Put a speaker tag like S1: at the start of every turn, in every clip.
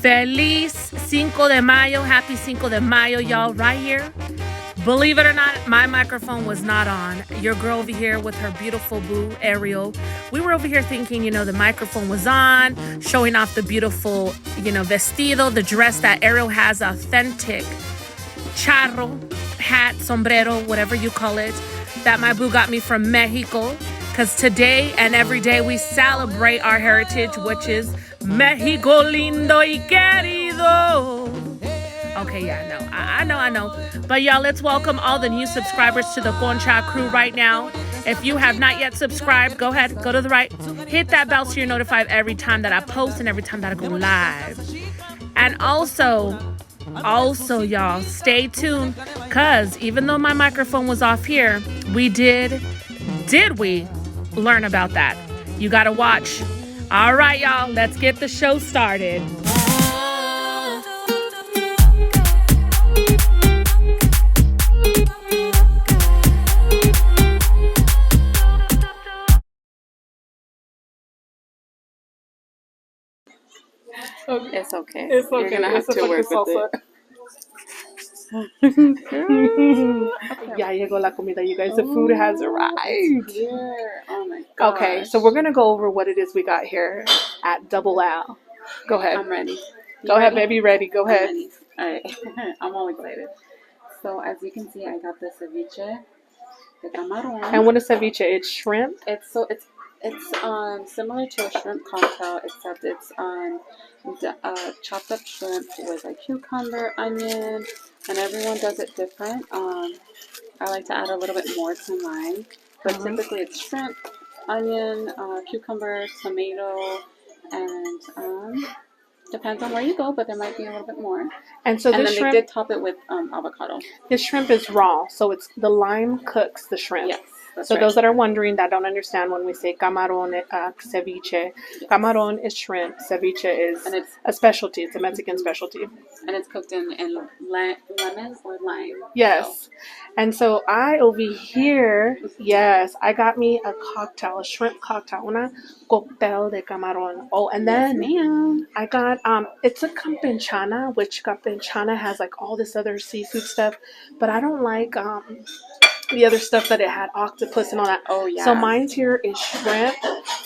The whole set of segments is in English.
S1: Feliz Cinco de Mayo. Happy Cinco de Mayo, y'all, right here. Believe it or not, my microphone was not on. Your girl over here with her beautiful boo, Ariel. We were over here thinking, the microphone was on, showing off the beautiful, vestido, the dress that Ariel has, authentic charro, hat, sombrero, whatever you call it, that my boo got me from Mexico. Because today and every day we celebrate our heritage, which is Mexico lindo y querido. Okay, yeah, I know. But y'all, let's welcome all the new subscribers to the CONCHA KREW right now. If you have not yet subscribed, go ahead, go to the right, hit that bell so you're notified every time that I post and every time that I go live. And also, y'all, stay tuned, because even though my microphone was off here, did we learn about that? You gotta watch. All right, y'all, let's get the show started.
S2: Okay. It's okay.
S1: It's okay.
S2: You're gonna have to work with
S1: it. Ya llegó la comida, you guys. The food has arrived.
S2: Here. Oh my god.
S1: Okay, so we're gonna go over what it is we got here at Double L. Go ahead.
S2: I'm ready.
S1: Go ahead, baby. Ready. Go ahead.
S2: All right. I'm all excited. So as you can see, I got the ceviche de camarón.
S1: And what is ceviche? It's shrimp.
S2: It's similar to a shrimp cocktail, except it's chopped up shrimp with a cucumber, onion, and everyone does it different. I like to add a little bit more to mine, but typically it's shrimp, onion, cucumber, tomato, and depends on where you go, but there might be a little bit more.
S1: And so
S2: then
S1: shrimp,
S2: they did top it with avocado.
S1: This shrimp is raw, so it's the lime cooks the shrimp.
S2: Yes.
S1: So those that are wondering, that don't understand when we say camarón ceviche, yes. Camarón is shrimp, ceviche is a specialty. It's a Mexican specialty.
S2: And it's cooked in lemon or lime.
S1: Yes. And so I over here, yes, I got me a cocktail, a shrimp cocktail, una cóctel de camarón. Oh, and then I got, it's a campechana, which campechana has like all this other seafood stuff, but I don't like, the other stuff that it had, octopus and all that.
S2: Oh, yeah.
S1: So mine's here is shrimp,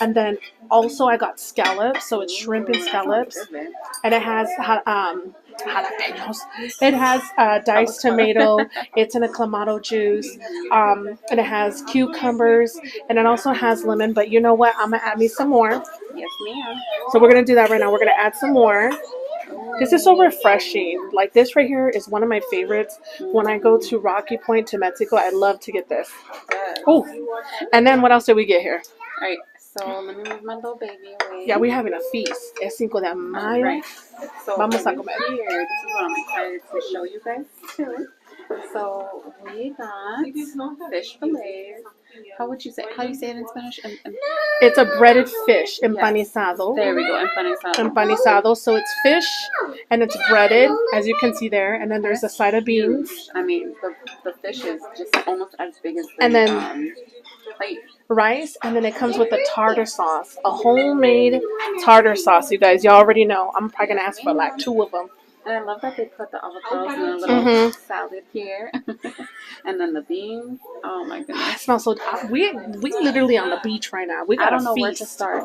S1: and then also I got scallops, so it's shrimp and scallops, and it has jalapenos. It has diced tomato. It's in a clamato juice, and it has cucumbers, and it also has lemon. But you know what? I'm gonna add me some more.
S2: Yes, ma'am.
S1: So we're gonna do that right now. We're gonna add some more. This is so refreshing. Like, this right here is one of my favorites. When I go to Rocky Point to Mexico, I love to get this. Oh, and then what else did we get here?
S2: All right, so let me move my little baby away.
S1: Yeah, we're having a feast. Es Cinco de Mayo.
S2: Right. So
S1: vamos a comer.
S2: Here, this is what I'm excited to show you guys too. So we got fish fillets. How do you say it in Spanish?
S1: It's a breaded fish, empanizado.
S2: Yes. There we go, empanizado.
S1: Empanizado. So it's fish and it's breaded, as you can see there. And then there's a side of beans.
S2: I mean, the fish is just almost as big as the
S1: and then
S2: plate.
S1: Rice, and then it comes with a tartar sauce, a homemade tartar sauce. You guys, you already know. I'm probably gonna ask for like 2 of them.
S2: And I love that they put the avocados in a little salad here. And then the beans. Oh my goodness.
S1: It smells so we literally on the beach right now. We got
S2: I don't know
S1: feast.
S2: where to start.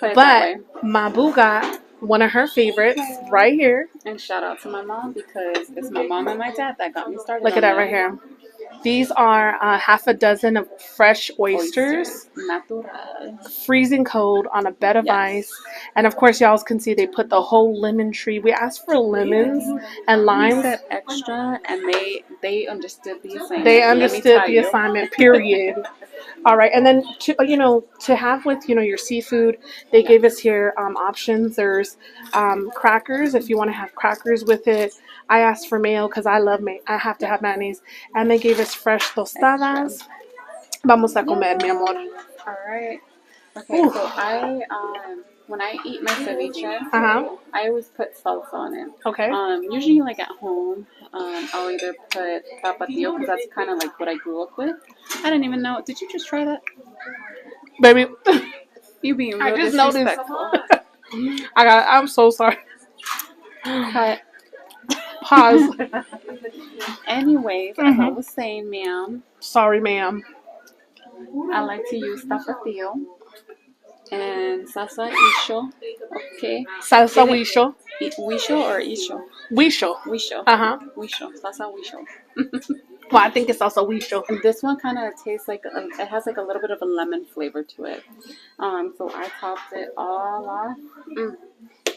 S1: But my boo got one of her favorites right here.
S2: And shout out to my mom, because it's my mom and my dad that got me started.
S1: Look at that right here. These are half a dozen of fresh oysters.
S2: Natural.
S1: Freezing cold on a bed of ice. And of course, y'all can see they put the whole lemon tree. We asked for lemons and limes.
S2: We said extra, and they understood the assignment.
S1: They understood the assignment, period. All right. And then, to have with, your seafood, they gave us here options. There's crackers, if you want to have crackers with it. I asked for mayo because I love mayo. I have to have mayonnaise. And they gave us fresh tostadas. Vamos a comer, mi amor.
S2: All right. Okay, so when I eat my ceviche, I always put salsa on it.
S1: Okay.
S2: Usually, like at home, I'll either put tapatio, because that's kind of like what I grew up with. I didn't even know. Did you just try that?
S1: Baby.
S2: You being real
S1: I just
S2: disrespectful.
S1: noticed. I'm so sorry.
S2: But
S1: Pause.
S2: anyways, as I was saying, ma'am,
S1: Sorry, ma'am.
S2: I like to use tapatio and salsa isho. Okay.
S1: Salsa
S2: Tiene-
S1: wisho.
S2: Wisho or isho?
S1: Wisho.
S2: Wisho.
S1: Uh-huh.
S2: Wisho. Salsa wisho.
S1: Well, I think it's also wisho.
S2: And this one kind of tastes like it has like a little bit of a lemon flavor to it. So I topped it all off,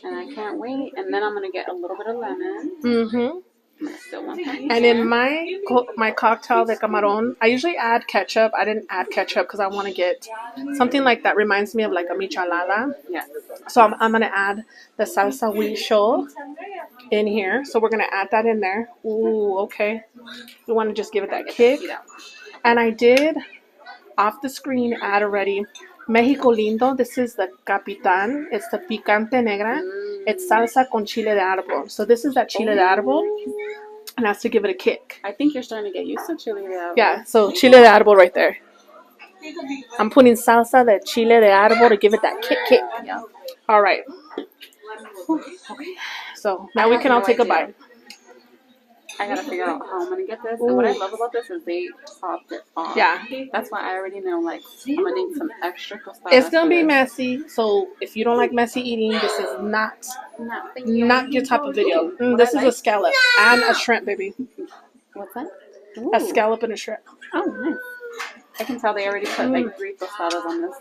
S2: and I can't wait. And then I'm gonna get a little bit of lemon.
S1: Mm-hmm.
S2: I still want that.
S1: And in my cocktail de camarón, I usually add ketchup. I didn't add ketchup because I want to get something like that reminds me of like a michelada.
S2: Yeah.
S1: So I'm going to add the salsa wisho in here. So we're going to add that in there. Ooh, okay. We want to just give it that kick. And I did, off the screen, add already Mexico Lindo. This is the Capitan. It's the picante negra. It's salsa con chile de árbol. So this is that chile de árbol. And that's to give it a kick.
S2: I think you're starting to get used to chile de árbol.
S1: Yeah, so chile de árbol right there. I'm putting salsa de chile de árbol to give it that kick.
S2: Yeah.
S1: All right.
S2: Okay.
S1: So now we can all take a bite.
S2: I gotta figure out how I'm gonna get this. And what I love about this is they topped it off.
S1: Yeah.
S2: That's why I already know, like, I'm gonna need some extra tostadas.
S1: It's gonna be messy, so if you don't like messy eating, this is not your type of video. This is a scallop and a shrimp, baby.
S2: What's that?
S1: A scallop and a shrimp.
S2: Oh, nice. I can tell they already put like 3 tostadas on this.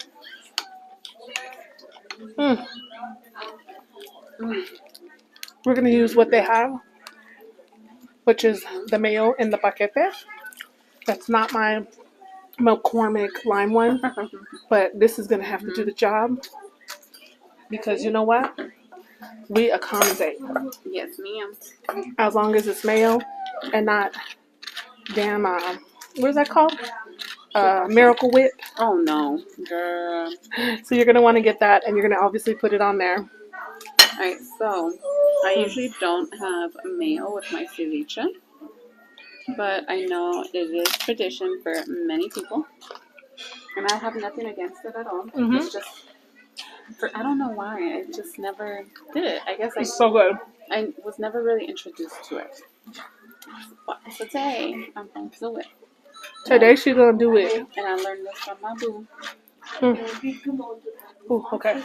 S1: We're gonna use what they have, which is the mayo in the paquete. That's not my McCormick lime one, but this is gonna have to do the job because you know what? We accommodate.
S2: Yes, ma'am.
S1: As long as it's mayo and not damn what is that called? Miracle Whip.
S2: Oh no, girl.
S1: So you're gonna want to get that, and you're gonna obviously put it on there.
S2: Alright, so I usually don't have mayo with my ceviche, but I know it is tradition for many people, and I have nothing against it at all. It's just, I don't know why, I just never did it. I guess
S1: It's so good.
S2: I was never really introduced to it. But today, I'm going to do it.
S1: Today she's gonna do it.
S2: And I learned this from my boo.
S1: Ooh, okay.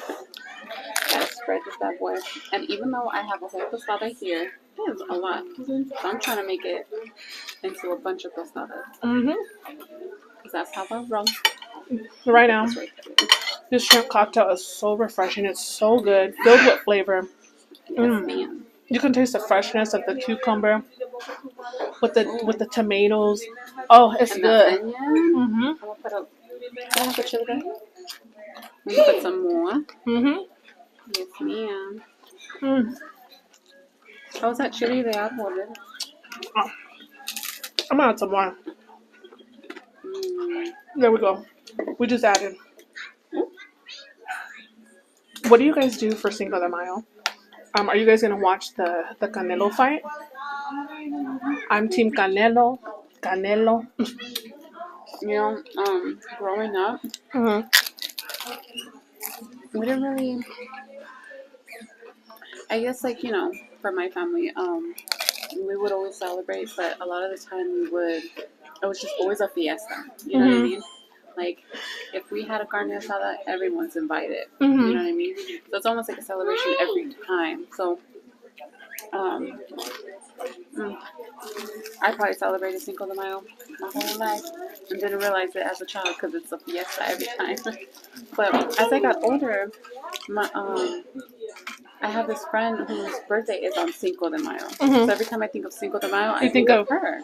S2: Gotta spread this bad boy. And even though I have a whole tostada here, it is a lot. So I'm trying to make it into a bunch of tostadas. Because that's how I roll.
S1: Right now, this shrimp cocktail is so refreshing. It's so good, filled with flavor. You can taste the freshness of the cucumber with the tomatoes. Oh, it's
S2: and
S1: good.
S2: The onion. I'm gonna put a. I have the chili there. I'm gonna put some more. Yes, ma'am. How's that chili they have ordered?
S1: Oh. I'm gonna add some more. There we go. We just added. What do you guys do for Cinco de Mayo? Are you guys gonna watch the Canelo fight? I'm Team Canelo.
S2: You know, growing up, we didn't really. I guess, like, you know, for my family, we would always celebrate, but a lot of the time it was just always a fiesta. You know what I mean? Like, if we had a carne asada, everyone's invited. You know what I mean? So it's almost like a celebration every time. So, I probably celebrated Cinco de Mayo my whole life and didn't realize it as a child because it's a fiesta every time. But as I got older, I have this friend whose birthday is on Cinco de Mayo. So every time I think of Cinco de Mayo, I think of her.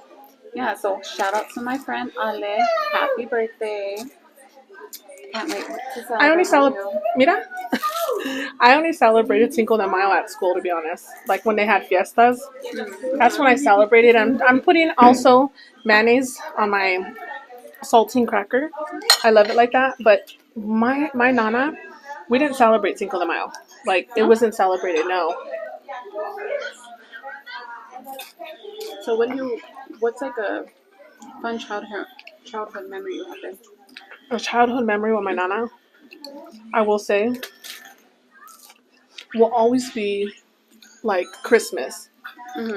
S2: Yeah, so shout out to my friend Ale. Happy birthday. Can't wait to celebrate
S1: I only celebrated Cinco de Mayo at school, to be honest. Like when they had fiestas. That's when I celebrated. I'm putting also mayonnaise on my saltine cracker. I love it like that. But my nana, we didn't celebrate Cinco de Mayo. Like, it wasn't celebrated, no.
S2: So what's like a fun childhood memory you have there?
S1: A childhood memory with my nana, I will say, will always be
S3: like Christmas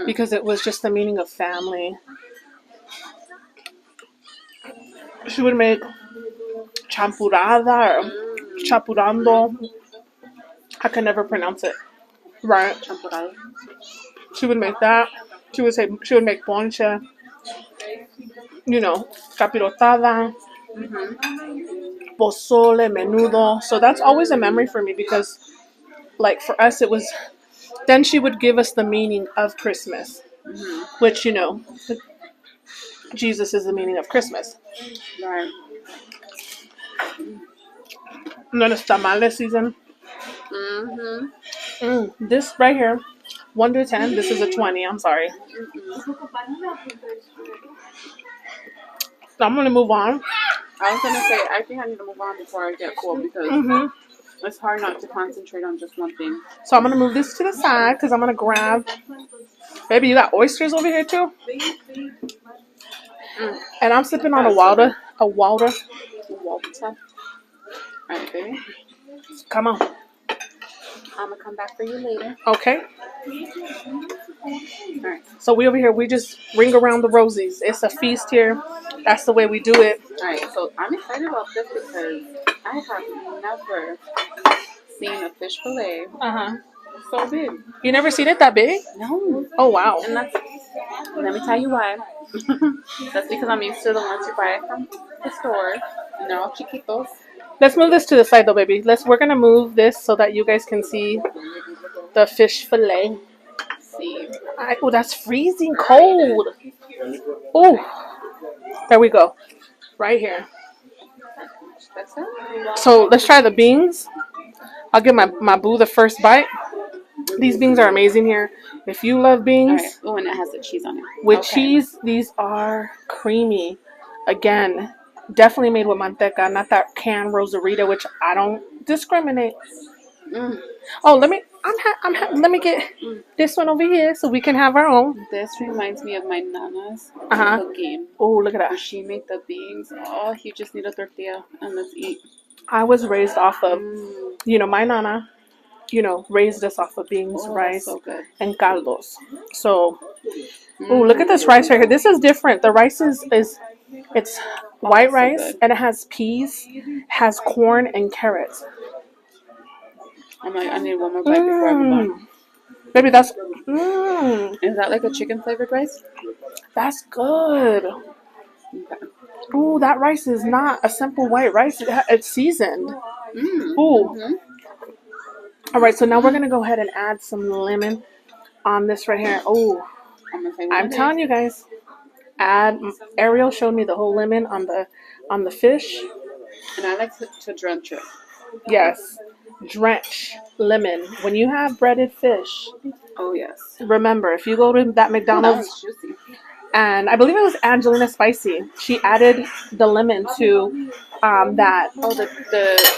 S3: because it was just the meaning of family. She would make champurrada or chapurando. I can never pronounce it right.
S2: Champurrado.
S3: She would make that. She would make ponche. You know, capirotada, pozole, menudo. So that's always a memory for me because, like, for us, it was. Then she would give us the meaning of Christmas, which, you know, Jesus is the meaning of Christmas.
S2: Right.
S3: And then it's tamale season. This right here, 1 to 10. This is a 20. I'm sorry. So I'm gonna move on.
S2: I was gonna say, I think I need to move on before I get cold because it's hard not to concentrate on just one thing.
S3: So I'm gonna move this to the side because I'm gonna grab. Baby, you got oysters over here too. And I'm sipping on a water.
S2: Alright, baby.
S3: Come on.
S2: I'm gonna come back for you later.
S3: Okay.
S2: Alright.
S3: So we over here, we just ring around the rosies. It's a feast here. That's the way we do it.
S2: Alright, so I'm excited about this because I have never seen a fish fillet so big.
S3: You never seen it that big?
S2: No.
S3: Oh, wow.
S2: And let me tell you why. That's because I'm used to the ones you buy from the store. And they're all chiquitos.
S3: Let's move this to the side though, baby. We're gonna move this so that you guys can see the fish fillet.
S2: See.
S3: Oh, that's freezing cold. Oh, there we go. Right here.
S2: That's it.
S3: So let's try the beans. I'll give my boo the first bite. These beans are amazing here. If you love beans,
S2: Alright. Oh, and it has the cheese on it.
S3: with cheese, these are creamy. Again, definitely made with manteca, not that canned rosarita, which I don't discriminate. Oh, let me get this one over here so we can have our own.
S2: This reminds me of my nana's cooking.
S3: Oh, look at that.
S2: When she made the beans. Oh, you just need a tortilla and let's eat.
S3: I was raised off of, my nana, raised us off of beans, rice,
S2: so good.
S3: and caldos. So, look at this rice right here. This is different. The rice it's white rice, and it has peas, has corn, and carrots.
S2: I'm like, I need one more bite before I move on.
S3: Baby, that's...
S2: Is that like a chicken flavored rice?
S3: That's good.
S2: Okay.
S3: Ooh, that rice is not a simple white rice. It's seasoned. Ooh. All right, so now we're going to go ahead and add some lemon on this right here. Oh, I'm telling you guys. Ariel showed me the whole lemon on the fish.
S2: And I like to drench it.
S3: Yes. Drench lemon. When you have breaded fish.
S2: Oh, yes.
S3: Remember, if you go to that McDonald's...
S2: that was juicy.
S3: And I believe it was Angelina Spicy. She added the lemon to that.
S2: Oh, the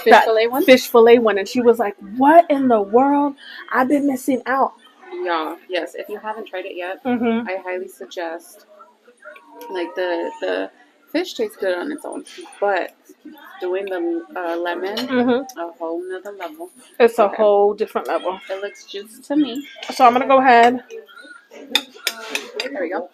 S2: fish fillet one?
S3: Fish fillet one. And she was like, what in the world? I've been missing out.
S2: Yeah, yes. If you haven't tried it yet, I highly suggest. Like, the fish tastes good on its own. But doing the lemon, a whole nother level.
S3: It's a whole different level.
S2: It looks juicy to me.
S3: So I'm going to go ahead.
S2: There we go.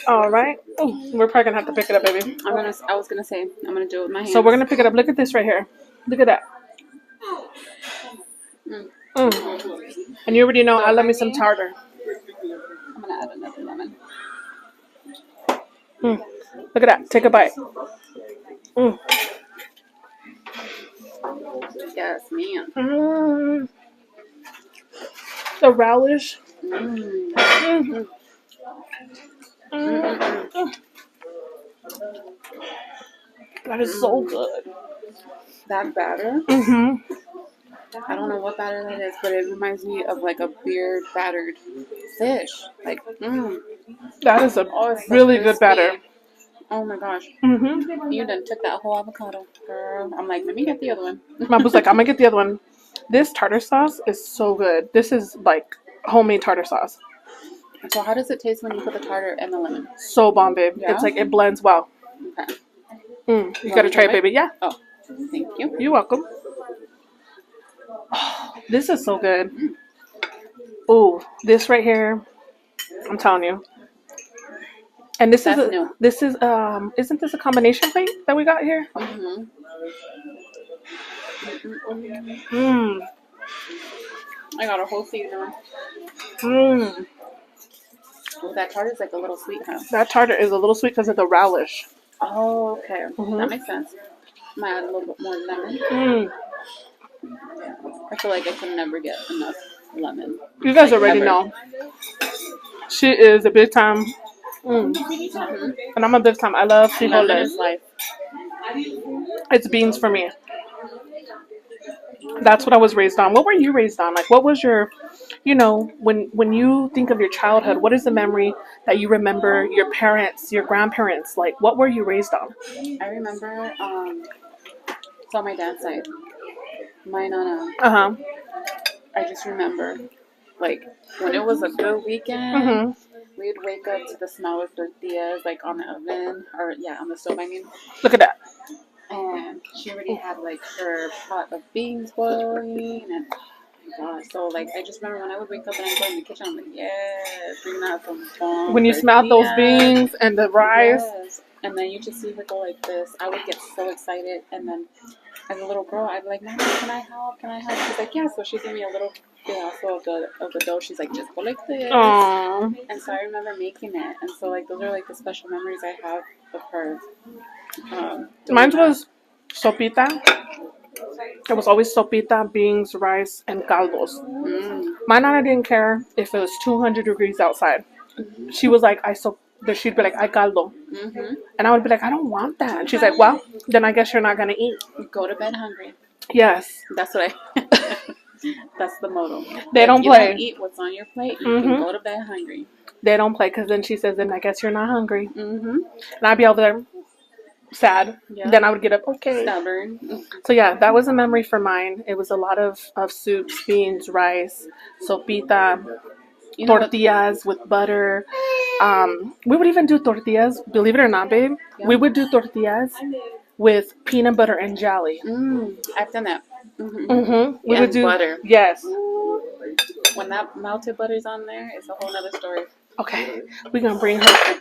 S3: All right. Oh, we're probably gonna have to pick it up, baby.
S2: I was gonna say I'm gonna do it with my hands.
S3: So we're gonna pick it up. Look at this right here. Look at that. And you already know I love me some tartar.
S2: I'm gonna add another lemon.
S3: Look at that. Take a bite.
S2: Yes, man.
S3: The relish. That is so good.
S2: That batter. I don't know what batter that is, but it reminds me of like a beer battered fish. Like,
S3: that is a really good batter.
S2: Oh my gosh. You done took that whole avocado, girl. I'm like, let me get the other one.
S3: Mom was like, I'm gonna get the other one. This tartar sauce is so good. This is like homemade tartar sauce.
S2: So how does it taste when you put the tartar and the lemon?
S3: So bomb, babe. Yeah? It's like it blends well.
S2: Okay.
S3: You gotta try it, baby. Yeah.
S2: Oh, thank you.
S3: You're welcome. This is so good. Ooh, this right here, I'm telling you. And
S2: That's new.
S3: Isn't this a combination plate that we got here?
S2: Mm-hmm.
S3: Mmm.
S2: I got a whole season.
S3: Mmm.
S2: Oh, that tart is like a little sweet, huh?
S3: That tartar is a little sweet because of the relish.
S2: Oh, okay.
S3: Mhm.
S2: That makes sense. Might add a little bit more lemon.
S3: Mmm.
S2: I feel like I can never get enough lemon.
S3: You guys
S2: Like,
S3: already
S2: ever.
S3: know. She is a big time.
S2: Mm-hmm.
S3: And I'm a big time. I love
S2: Lemon
S3: frijoles.
S2: is life.
S3: It's beans for me. That's what I was raised on. What were you raised on? Like, what was your, when you think of your childhood, what is the memory that you remember your parents, your grandparents? Like, what were you raised on?
S2: I remember, so on my dad's side, my nana,
S3: Uh-huh.
S2: I just remember, like, when it was a good weekend,
S3: Mm-hmm.
S2: we'd wake up to the smell of tortillas, like, on the oven, or, yeah, on the stove, I mean.
S3: Look at that.
S2: And she already had, like, her pot of beans boiling, and, oh, my gosh. So, like, I just remember when I would wake up and I'd go in the kitchen, I'm like, yes, bring out some bomb
S3: When you smelled those
S2: tortillas.
S3: beans and the rice.
S2: Yes. And then you just see her go like this. I would get so excited. And then as a little girl, I'd be like, Mama, can I help? Can I help? She's like, yeah. So she'd give me a little pedazo of the dough. She's like, just go like this.
S3: Aww.
S2: And so I remember making it. And so, like, those are, like, the special memories I have of her.
S3: Mine was sopita. It was always sopita, beans, rice, and caldos. My nana didn't care if it was 200 degrees outside. She was like, she'd be like, I caldo.
S2: Mm-hmm.
S3: And I would be like, I don't want that. And she's like, well, then I guess you're not going to eat.
S2: Go to bed hungry.
S3: Yes.
S2: That's what that's the motto.
S3: They don't
S2: you
S3: play.
S2: Don't eat what's on your plate, you can go to bed hungry.
S3: They don't play because then she says, then I guess you're not hungry.
S2: Mm-hmm.
S3: And I'd be over there sad. Yeah. Then I would get up, okay.
S2: Stubborn.
S3: So yeah, that was a memory for mine. It was a lot of soups, beans, rice, sopita, tortillas with butter. We would even do tortillas, believe it or not, babe. Yeah. We would do tortillas with peanut butter and jelly.
S2: I've done that.
S3: We would do
S2: butter.
S3: Yes.
S2: When that melted butter's on there, it's a whole other story.
S3: Okay, we're gonna bring her.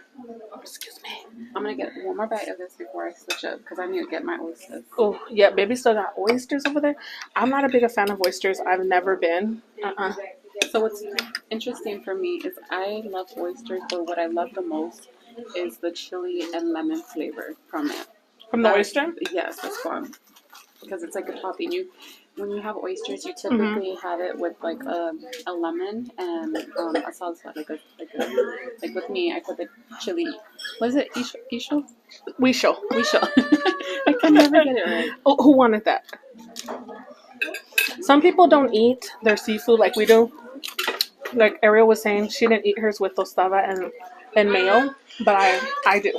S3: Excuse me.
S2: I'm gonna get one more bite of this before I switch up because I need to get my oysters.
S3: Oh yeah, baby still got oysters over there. I'm not a big fan of oysters. I've never been.
S2: So what's interesting for me is I love oysters, but what I love the most is the chili and lemon flavor from it.
S3: From the oyster?
S2: Yes, that's fun. Because it's like a topping. When you have oysters, you typically have it with like a lemon and a salsa. Like with me, I put the chili. What is it? Isho?
S3: Weisho.
S2: I can never get it right.
S3: Oh, who wanted that? Some people don't eat their seafood like we do. Like Ariel was saying, she didn't eat hers with tostada and mayo, but I do.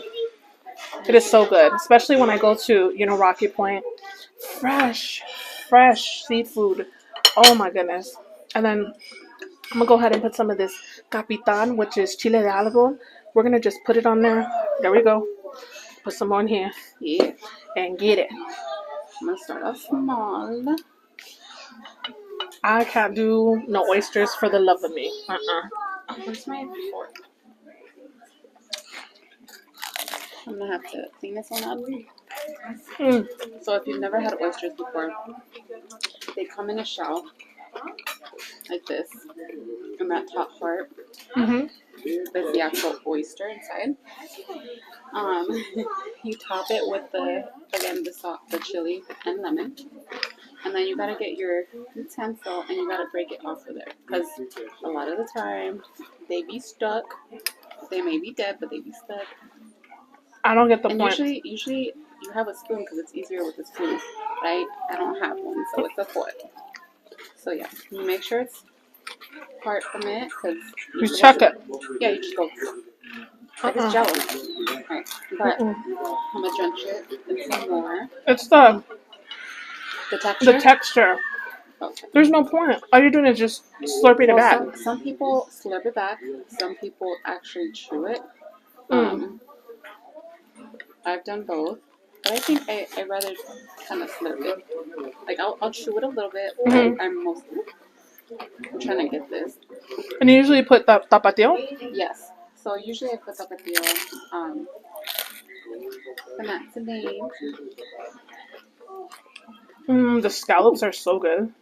S3: It is so good, especially when I go to Rocky Point. Fresh seafood. Oh my goodness. And then I'm gonna go ahead and put some of this capitan, which is chile de algo. We're gonna just put it on there. There we go. Put some on here.
S2: Yeah.
S3: And get it.
S2: I'm gonna start off small.
S3: I can't do no oysters for the love of me.
S2: Where's my fork? I'm gonna have to clean this one up. So if you've never had oysters before, they come in a shell like this, and that top part is the actual oyster inside. You top it with the chili and lemon, and then you gotta get your utensil and you gotta break it off of there, because a lot of the time they be stuck. They may be dead, but they be stuck.
S3: I don't get the point.
S2: Usually you have a spoon because it's easier with a spoon, right? I don't have one, so it's a fork. So yeah, you make sure it's apart from it, because
S3: you check it.
S2: Yeah, you just go. Like it's jello. Alright, but I'm gonna drench it in some more.
S3: It's the
S2: texture.
S3: The texture.
S2: Okay.
S3: There's no point. All you're doing is just slurping it back.
S2: Some people slurp it back. Some people actually chew it. I've done both. But I think I'd rather kind of slurp it. Like, I'll chew it a little bit.
S3: Mhm.
S2: I'm trying to get this.
S3: And you usually put the tapatio?
S2: Yes. So usually I put tapatio. And that's the name.
S3: The scallops are so good.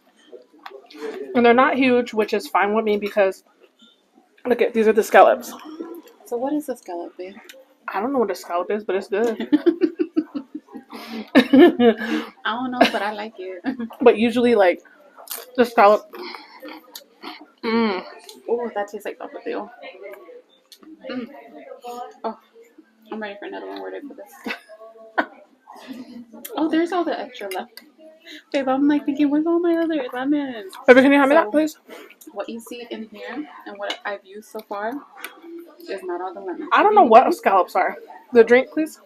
S3: And they're not huge, which is fine with me because, look at, these are the scallops.
S2: So what is a scallop, babe?
S3: I don't know what a scallop is, but it's good.
S2: I don't know, but I like it.
S3: But usually, like, the scallop.
S2: Oh, that tastes like tapatio. Oh, I'm ready for another one. Where did I put this? Oh, there's all the extra left. Babe, I'm like thinking, where's all my other lemons?
S3: Baby, can you hand me that, please?
S2: What you see in here and what I've used so far is not all the lemons.
S3: I don't know what scallops are. The drink, please.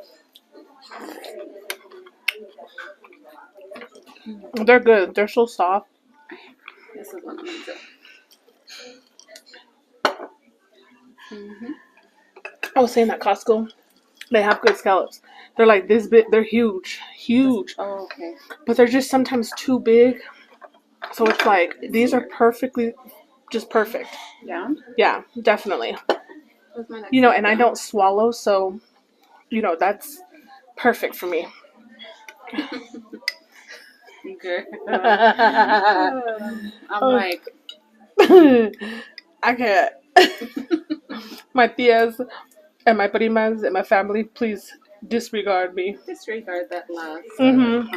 S3: They're good. They're so soft.
S2: This is what I'm going to do.
S3: I was saying at Costco, they have good scallops. They're like this big. They're huge. Huge.
S2: Oh, okay.
S3: But they're just sometimes too big. So it's like, these are perfectly, just perfect.
S2: Yeah?
S3: Yeah, definitely.
S2: Where's my next
S3: You know,
S2: one?
S3: and I don't swallow, so, you know, that's perfect for me.
S2: Okay. I'm like,
S3: I can't. My tias and my primas and my family, please disregard me.
S2: disregard that last comment.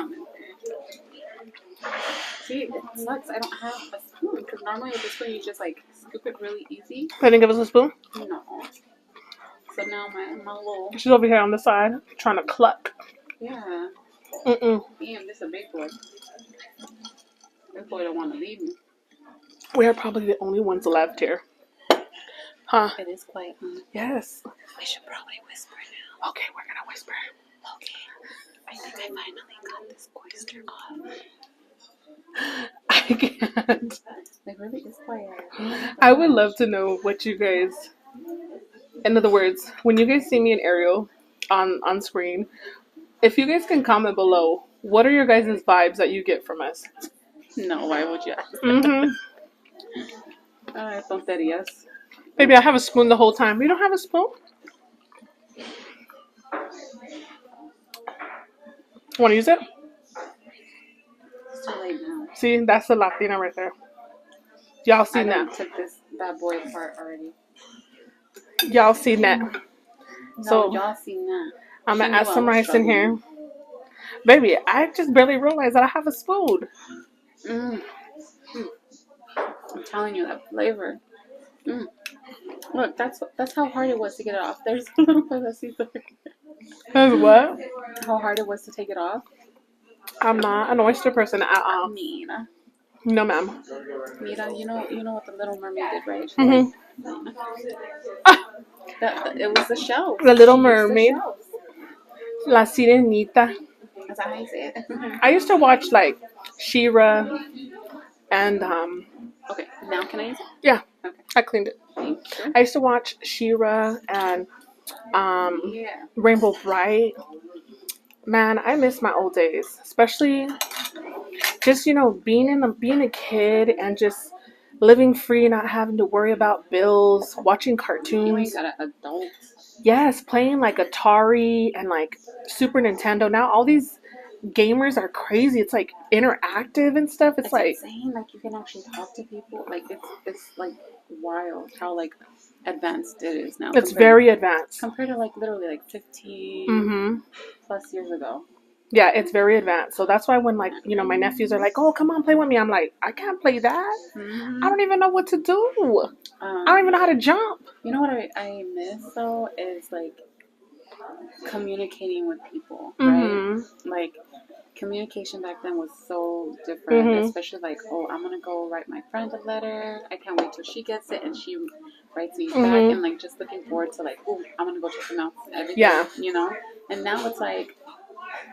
S2: See, it sucks. I don't have a spoon because normally with this spoon you just like scoop it really easy.
S3: They didn't give us a spoon?
S2: No. So now my little.
S3: She's over here on the side trying to cluck.
S2: Yeah.
S3: Damn,
S2: This is a big boy. This boy don't want to leave me.
S3: we are probably the only ones left here. Huh?
S2: It is quiet.
S3: Yes.
S2: We should probably whisper now.
S3: Okay, we're gonna whisper.
S2: Okay. I think I finally got this oyster off.
S3: I can't.
S2: It really is quiet.
S3: I would love to know what you guys, in other words, when you guys see me and Ariel on screen, if you guys can comment below, what are your guys' vibes that you get from us?
S2: No, why would you? Tonterías.
S3: Baby, I have a spoon the whole time. You don't have a spoon? Want to use it?
S2: It's too late now.
S3: See, that's the Latina right there. Y'all seen
S2: I
S3: that?
S2: took that boy apart already.
S3: Y'all seen that?
S2: No,
S3: So
S2: y'all seen that.
S3: I'm
S2: She
S3: gonna
S2: knew
S3: add
S2: I
S3: some
S2: was
S3: rice in here.
S2: struggling.
S3: Baby, I just barely realized that I have a spoon.
S2: I'm telling you, that flavor. Look, that's how hard it was to get it off. There's a little pedacito.
S3: That's what?
S2: How hard it was to take it off.
S3: I'm not an oyster person at all.
S2: Mira,
S3: No, ma'am.
S2: Mira, you know what the Little Mermaid did, right?
S3: Mm-hmm.
S2: It was the shells.
S3: The Little
S2: She used the
S3: Mermaid.
S2: shells.
S3: La Sirenita.
S2: That's how you say it.
S3: I used to watch like She-Ra and
S2: Okay, now can I use it?
S3: yeah,
S2: Okay.
S3: I cleaned it.
S2: Thank you.
S3: I used to watch She-Ra and
S2: Yeah.
S3: Rainbow Bright. Man, I miss my old days, especially just, you know, being a kid and just living free, not having to worry about bills, watching
S2: You
S3: cartoons.
S2: ain't got an adult.
S3: Yes, playing like Atari and like Super Nintendo. Now all these gamers are crazy. It's like interactive and stuff. It's like
S2: insane. Like you can actually talk to people. Like it's like wild how like advanced it is now.
S3: it's very advanced.
S2: compared to like literally like 15 plus years ago.
S3: Yeah, it's very advanced. So that's why when like, you know, my nephews are like, "Oh, come on, play with me." I'm like, "I can't play that. I don't even know what to do. I don't even know how to jump."
S2: You know what I miss though is like communicating with people, right? Like communication back then was so different, especially like, oh, I'm gonna go write my friend a letter. I can't wait till she gets it and she writes me back, and like just looking forward to like, oh, I'm gonna go check them out and everything.
S3: Yeah.
S2: You know. And now it's like,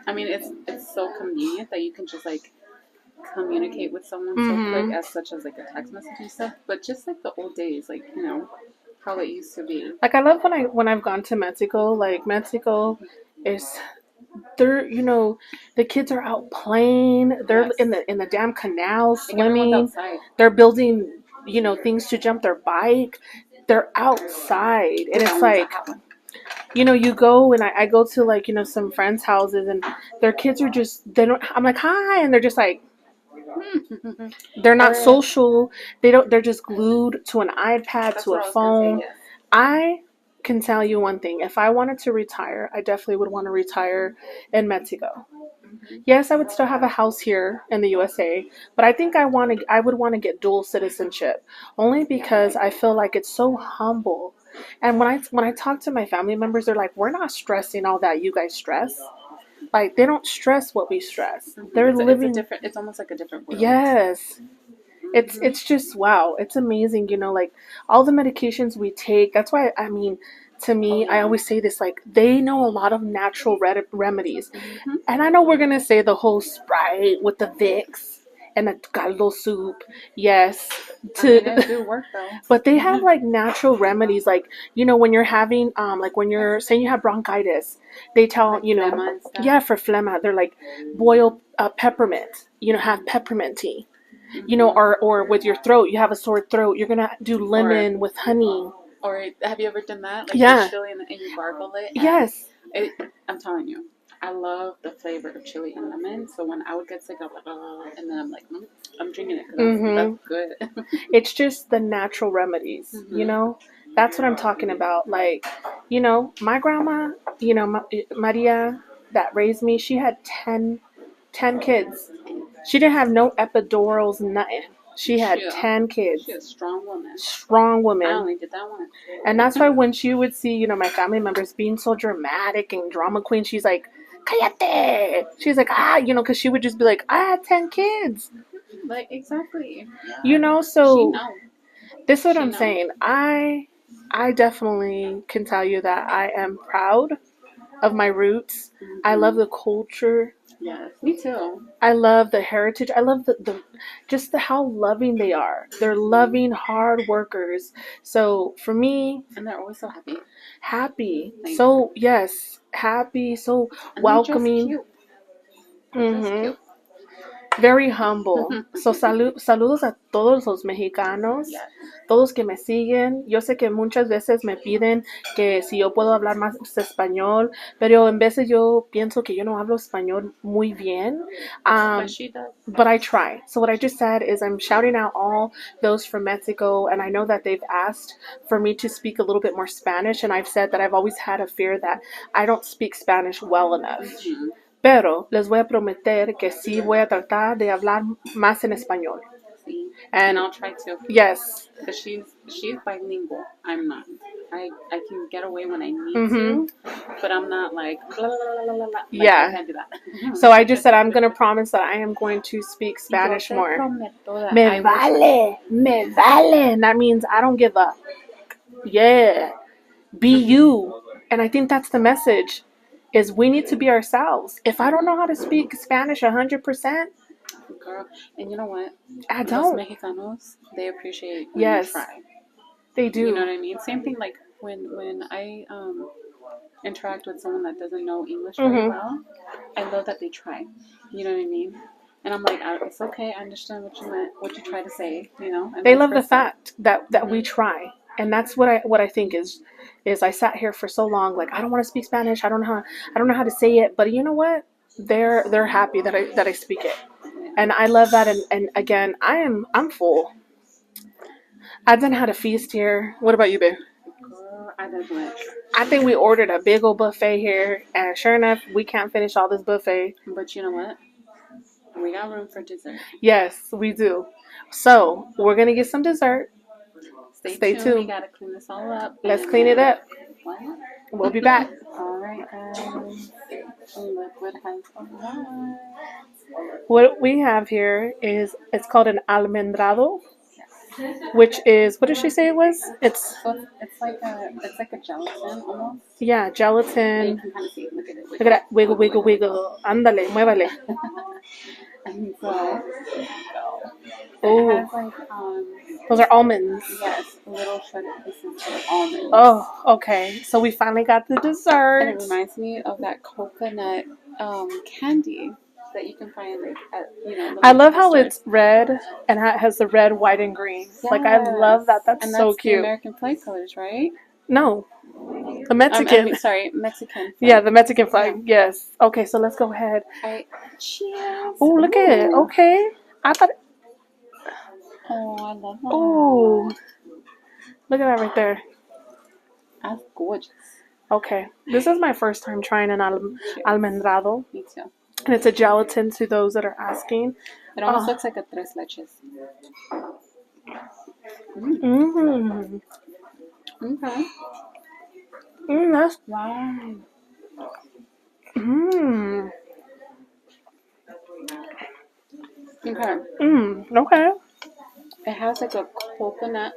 S2: I mean, it's so convenient that you can just like communicate with someone so quick as such as like a text message and stuff. But just like the old days, like, you know, how it used to be.
S3: Like I love when I've gone to Mexico. Like Mexico is they're, the kids are out playing. They're
S2: Yes.
S3: in the damn canal
S2: Like everyone's
S3: swimming.
S2: outside.
S3: They're building, things to jump their bike. They're outside, and it's like, you go, and I go to, like, some friends' houses, and their kids are just, they don't. I'm like, hi, and they're just like, they're not social. They're just glued to an iPad,
S2: That's
S3: to
S2: what
S3: a
S2: I was gonna say,
S3: phone.
S2: yes.
S3: I can tell you one thing. If I wanted to retire, I definitely would want to retire in Mexico. Yes, I would still have a house here in the USA, but I think I would want to get dual citizenship, only because I feel like it's so humble. And when I talk to my family members, they're like, "We're not stressing all that you guys stress." Like, they don't stress what we stress. They're living.
S2: It's almost like a different world.
S3: Yes. It's just, wow. It's amazing, like all the medications we take. That's why, I mean, to me, I always say this, like, they know a lot of natural remedies. And I know we're going to say the whole Sprite with the Vicks and the caldo soup. Yes.
S2: It do work, though.
S3: But they have, like, natural remedies. Like, when you're having, like, when you're saying you have bronchitis, they tell,
S2: Like phlegma and stuff?
S3: Yeah, for phlegma, they're like, boil peppermint, have peppermint tea. Or with your throat, you have a sore throat, you're gonna do lemon with honey.
S2: Or have you ever done that? Like,
S3: Yeah.
S2: the chili and you gargle it?
S3: Yes.
S2: I'm telling you, I love the flavor of chili and lemon. So when I would get sick, I'm like, oh, and then I'm like, I'm drinking it because that's good.
S3: It's just the natural remedies, That's what I'm talking about. Like, my grandma, Maria, that raised me, she had 10 kids. She didn't have no epidurals, nothing. She had 10 kids.
S2: She's a strong woman.
S3: Strong woman.
S2: I only did that one.
S3: And that's why when she would see, my family members being so dramatic and drama queen, she's like, cállate. She's like, because she would just be like, I had 10 kids.
S2: Like, exactly.
S3: So this is what I'm saying. I definitely can tell you that I am proud of my roots. I love the culture.
S2: Yes, me too.
S3: I love the heritage. I love just how loving they are. They're loving, hard workers. So for me,
S2: and they're always so happy.
S3: Happy. So yes, happy. So
S2: and
S3: welcoming.
S2: They're just cute.
S3: Very humble. So saludos a todos los mexicanos, todos que me siguen. Yo sé que muchas veces me piden que si yo puedo hablar más español, pero en veces yo pienso que yo no hablo español muy bien. But I try. So what I just said is I'm shouting out all those from Mexico, and I know that they've asked for me to speak a little bit more Spanish, and I've said that I've always had a fear that I don't speak Spanish well enough. Pero les voy a prometer que sí voy a tratar de hablar más en español.
S2: Sí. And I'll try to.
S3: Yes.
S2: Because she's bilingual. I'm not. I can get away when I need to, but I'm not like, blah, blah, blah, blah, blah. Like,
S3: yeah.
S2: I can't do that.
S3: So I just said I'm going to promise that I am going to speak Spanish more. Me vale. And that means I don't give up. Yeah. Be you. And I think that's the message. Is we need to be ourselves. If I don't know how to speak Spanish 100%,
S2: girl, and you know what?
S3: I don't.
S2: Los Mexicanos, they appreciate when you try.
S3: They do.
S2: You know what I mean? Same thing like when I interact with someone that doesn't know English very well, I love that they try. You know what I mean? And I'm like, it's okay. I understand what you meant, what you try to say. And
S3: they love the fact that we try. And that's what I think is I sat here for so long, like, I don't want to speak Spanish. I don't know how to say it. But you know what? They're happy that I speak it, and I love that. And again, I'm full. I done had a feast here. What about you, babe? I think we ordered a big old buffet here, and sure enough, we can't finish all this buffet.
S2: But you know what? We got room for dessert.
S3: Yes, we do. So we're gonna get some dessert. Stay tuned.
S2: We gotta clean this all up.
S3: Let's clean it up. We'll be back.
S2: All right, guys. Liquid has arrived.
S3: What we have here is, it's called an almendrado, which is, what did she say it was? It's
S2: like a gelatin almost.
S3: Yeah, gelatin.
S2: You can kind of see. Look at it.
S3: Look at that. Wiggle, wiggle, wiggle. Ándale, muévale.
S2: And so,
S3: oh,
S2: it has like,
S3: those are almonds.
S2: Yes, little shredded pieces of almonds.
S3: Oh, okay. So we finally got the dessert.
S2: And it reminds me of that coconut candy that you can find like at
S3: I love how
S2: stores.
S3: it's red and it has the red, white, and green. Like I love that. That's
S2: and
S3: so
S2: that's the
S3: cute.
S2: American flag colors, right?
S3: No, the Mexican.
S2: Sorry, Mexican flag.
S3: Yeah, the Mexican flag. Yeah. Yes. Okay, so let's go ahead.
S2: Cheers.
S3: Oh, look at it. Okay. I thought.
S2: Oh, I love that.
S3: Oh, look at that right there.
S2: That's gorgeous.
S3: Okay, this is my first time trying an almendrado.
S2: Me too.
S3: And it's a gelatin to those that are asking.
S2: It almost looks like a tres leches.
S3: Mmm.
S2: Okay.
S3: That's.
S2: Wow.
S3: Mmm.
S2: Okay.
S3: Okay.
S2: It has like a coconut.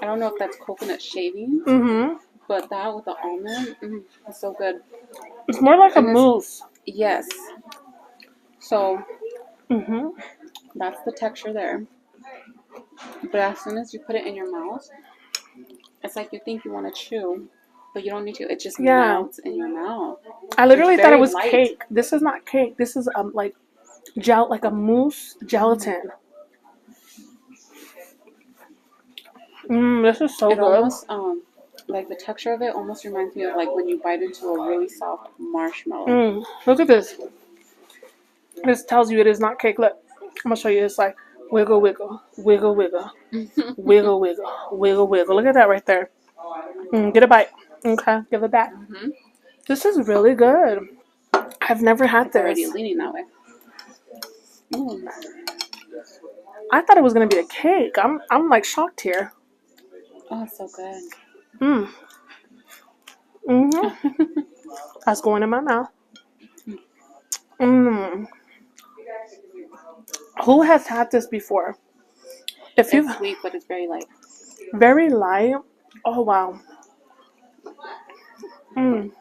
S2: I don't know if that's coconut shavings. But that with the almond, it's so good.
S3: It's more like a mousse.
S2: Yes. So, that's the texture there. But as soon as you put it in your mouth, it's like you think you want to chew, but you don't need to. It just melts in your mouth.
S3: I literally thought it was cake. This is not cake. This is like like a mousse gelatin. This is so good.
S2: Almost, like the texture of it almost reminds me of like when you bite into a really soft marshmallow.
S3: Look at this. This tells you it is not cake. Look, I'm gonna show you. It's like wiggle, wiggle, wiggle, wiggle, wiggle, wiggle, wiggle, wiggle. Look at that right there. Get a bite. Okay, give it back. This is really good. I've never had this.
S2: Already leaning that way.
S3: I thought it was gonna be a cake. I'm like shocked here.
S2: Oh, it's so good.
S3: That's going in my mouth. Who has had this before?
S2: It's sweet, but it's very light.
S3: Very light. Oh wow. I'm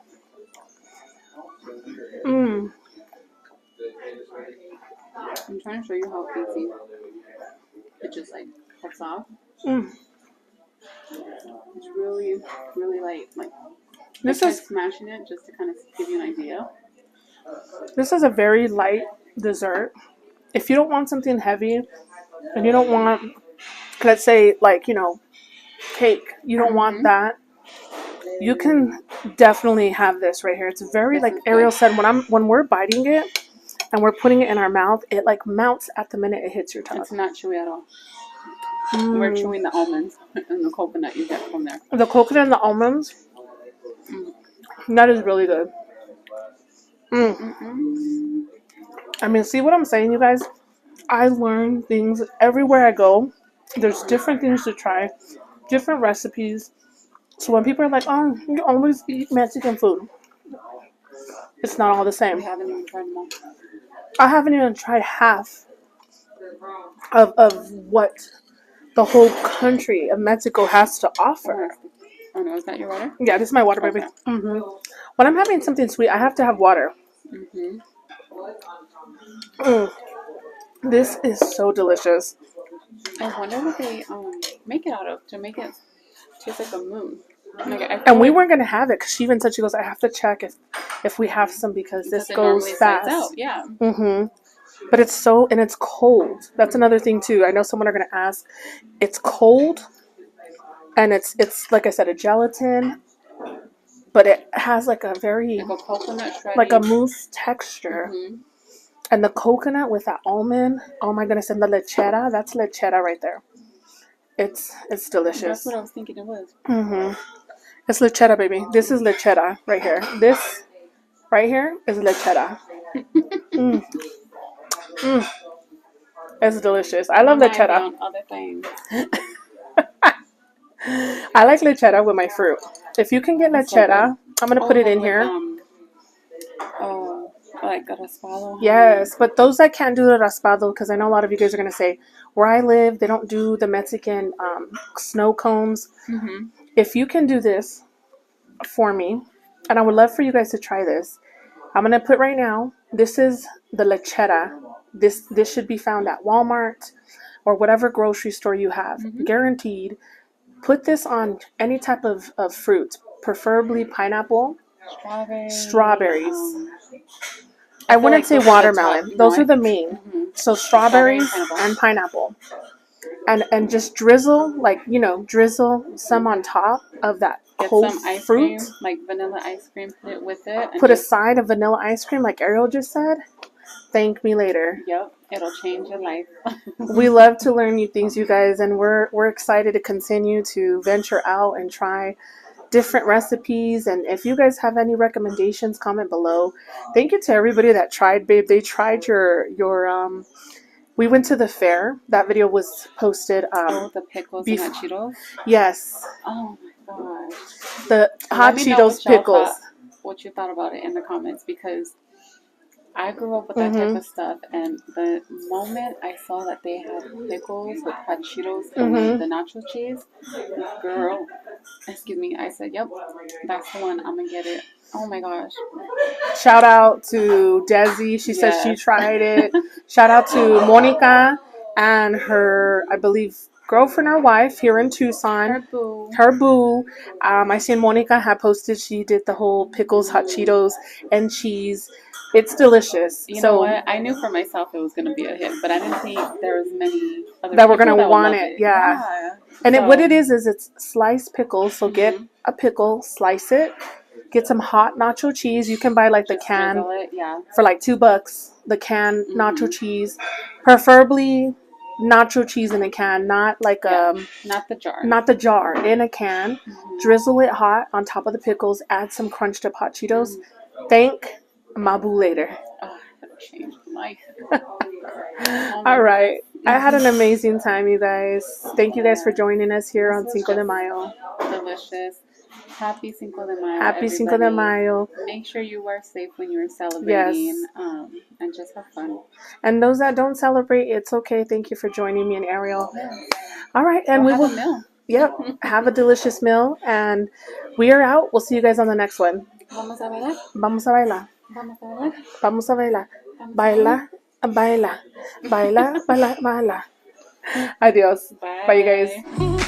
S2: trying to show you how easy it just like cuts off. It's really, really light. Like this is smashing it just to kind of give you an idea.
S3: This is a very light dessert. If you don't want something heavy, and you don't want, let's say, like cake. You don't want that. You can definitely have this right here. It's very like Ariel said. When we're biting it and we're putting it in our mouth, it like melts at the minute it hits your tongue.
S2: It's not chewy at all. We're chewing the almonds and the coconut you get from there.
S3: The coconut and the almonds. That is really good. I mean, see what I'm saying, you guys? I learn things everywhere I go. There's different things to try, different recipes. So when people are like, "Oh, you always eat Mexican food," it's not all the same.
S2: We haven't even tried them all.
S3: I haven't even tried half of what the whole country of Mexico has to offer.
S2: Oh no, is that your water?
S3: Yeah, this is my water, baby. When I'm having something sweet, I have to have water. This is so delicious.
S2: I wonder what they make it out of to make it taste like a moon.
S3: And we weren't gonna have it because she even said, she goes, "I have to check if we have some because this goes fast."
S2: Out, yeah.
S3: But it's and it's cold. That's another thing too. I know someone are gonna ask. It's cold, and it's like I said, a gelatin, but it has like a very
S2: like a coconut shredding.
S3: Like a mousse texture. And the coconut with that almond. Oh my goodness! And the lechera. That's lechera right there. It's delicious.
S2: That's what I was thinking it was.
S3: It's lechera, baby. This is lechera right here. This right here is lechera. It's delicious. I love lechera.
S2: Other things.
S3: I like lechera with my fruit. If you can get lechera, I'm gonna put it in here.
S2: Like a raspado.
S3: Yes, but those that can't do the raspado, because I know a lot of you guys are gonna say, where I live, they don't do the Mexican snow cones. If you can do this for me, and I would love for you guys to try this. I'm gonna put right now. This is the lechera. This should be found at Walmart or whatever grocery store you have. Guaranteed. Put this on any type of fruit, preferably pineapple, strawberries. I wouldn't say
S2: those are the
S3: watermelon.
S2: top.
S3: Those
S2: No,
S3: are the main.
S2: Mhm.
S3: So strawberries
S2: Strawberry
S3: and pineapple. And just drizzle, like, drizzle some on top of that
S2: Get
S3: whole
S2: some ice
S3: fruit.
S2: cream, like vanilla ice cream, put it with it. And
S3: Put a
S2: just,
S3: side of vanilla ice cream, like Ariel just said. Thank me later.
S2: Yep, it'll change your life.
S3: We love to learn new things, you guys, and we're excited to continue to venture out and try different recipes. And if you guys have any recommendations, comment below. Thank you to everybody that tried, babe. They tried your we went to the fair. That video was posted.
S2: The pickles and hot Cheetos.
S3: Yes.
S2: Oh my gosh.
S3: The hot Cheetos pickles.
S2: What you thought about it in the comments, because I grew up with that type of stuff, and the moment I saw that they had pickles with hot Cheetos and the nacho cheese, girl, excuse me, I said, yep, that's the one. I'm gonna get it. Oh my gosh.
S3: Shout out to Desi. She says she tried it. Shout out to Monica and her, I believe, girlfriend or wife here in Tucson. Her boo. I seen Monica had posted she did the whole pickles, hot Cheetos, and cheese. It's delicious.
S2: You know what? I knew for myself it was going to be a hit, but I didn't think there was many other
S3: that were
S2: people
S3: going to
S2: that
S3: want
S2: would love
S3: it. Yeah. And what it is it's sliced pickles. So get a pickle, slice it, get some hot nacho cheese. You can buy like the can for like $2. The can nacho cheese, preferably nacho cheese in a can, not like
S2: not the jar,
S3: in a can. Drizzle it hot on top of the pickles. Add some crunched up hot Cheetos. Thank Mabu later.
S2: Oh, that changed my life.
S3: All right. I had an amazing time, you guys. Thank you guys for joining us here on Cinco de Mayo.
S2: Delicious. Happy Cinco de Mayo.
S3: Happy
S2: everybody.
S3: Cinco de Mayo.
S2: Make sure you are safe when you're celebrating. And just have fun.
S3: And those that don't celebrate, it's okay. Thank you for joining me and Ariel. All right. And we will
S2: have a meal.
S3: Yep. Have a delicious meal. And we are out. We'll see you guys on the next one.
S2: Vamos a bailar.
S3: Vamos a bailar.
S2: Vamos a bailar.
S3: Vamos a bailar. Baila, baila, baila, baila, baila. Adiós.
S2: Bye.
S3: Bye, you guys.